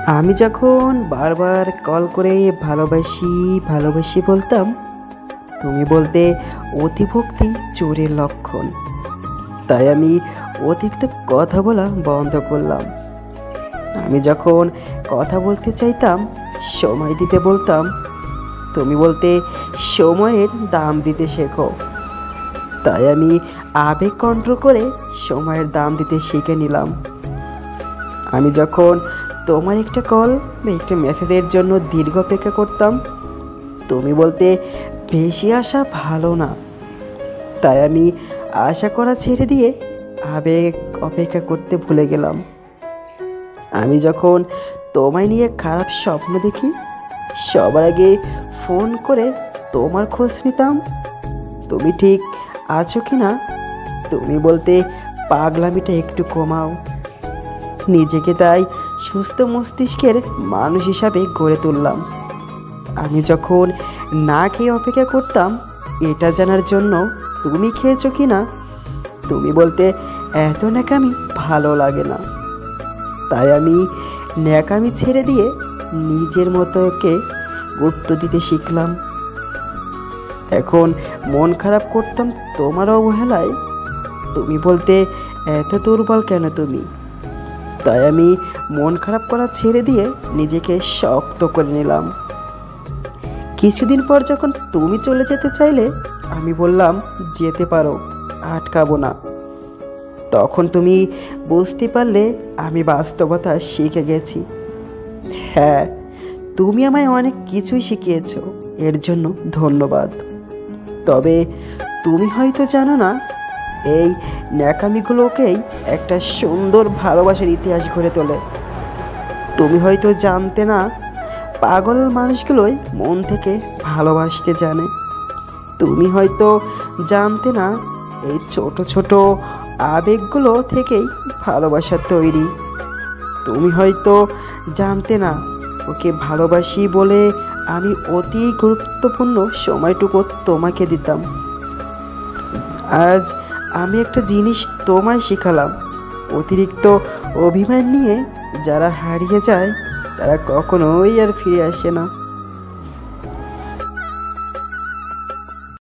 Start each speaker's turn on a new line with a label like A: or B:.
A: আমি যখন বারবার কল করে ভালোবাসি ভালোবাসি বলতাম, তুমি বলতে অতিভক্তি চোরের লক্ষণ। তাই আমি অতিরিক্ত কথা বলা বন্ধ করলাম। আমি যখন কথা বলতে চাইতাম, সময় দিতে বলতাম, তুমি বলতে সময়ের দাম দিতে শেখো। তাই আমি আবেগ কন্ট্রোল করে সময়ের দাম দিতে শিখে নিলাম। আমি যখন তোমার একটা কল বা একটা মেসেজের জন্য দীর্ঘ অপেক্ষা করতাম, তুমি বলতে বেশি আশা ভালো না। তাই আমি আশা করা ছেড়ে দিয়ে আবেগ অপেক্ষা করতে ভুলে গেলাম। আমি যখন তোমায় নিয়ে খারাপ স্বপ্ন দেখি, সবার আগে ফোন করে তোমার খোঁজ নিতাম, তুমি ঠিক আছো কি না। তুমি বলতে পাগলামিটা একটু কমাও। নিজেকে তাই সুস্থ মস্তিষ্কের মানুষ হিসাবে গড়ে তুললাম। আমি যখন না খেয়ে অপেক্ষা করতাম এটা জানার জন্য তুমি খেয়েছো কি না, তুমি বলতে এত ন্যাকামি ভালো লাগে না। তাই আমি ন্যাকামি ছেড়ে দিয়ে নিজের মতোকে গুরুত্ব দিতে শিখলাম। এখন মন খারাপ করতাম তোমার অবহেলায়, তুমি বলতে এত দুর্বল কেন তুমি। তাই আমি মন খারাপ করা ছেড়ে দিয়ে নিজেকে শক্ত করে নিলাম। কিছুদিন পর যখন তুমি চলে যেতে চাইলে, আমি বললাম যেতে পারো, আটকাবো না। তখন তুমি বুঝতে পারলে আমি বাস্তবতা শিখে গেছি। হ্যাঁ, তুমি আমায় অনেক কিছুই শিখিয়েছ, এর জন্য ধন্যবাদ। তবে তুমি হয়তো জানো না, এই ন্যাকামিগুলোকেই একটা সুন্দর ভালোবাসার ইতিহাস গড়ে তোলে। তুমি হয়তো জানতে না, পাগল মানুষগুলোই মন থেকে ভালোবাসতে জানে। তুমি হয়তো জানতে না, এই ছোট ছোট আবেগগুলো থেকেই ভালোবাসা তৈরি। তুমি হয়তো জানতে না, ওকে ভালোবাসি বলে আমি অতি গুরুত্বপূর্ণ সময়টুকু তোমাকে দিতাম। আজ আমি একটা জিনিস তোমায় শিখালাম, অতিরিক্ত অভিমান নিয়ে যারা হারিয়ে যায় তারা কখনোই আর ফিরে আসে না।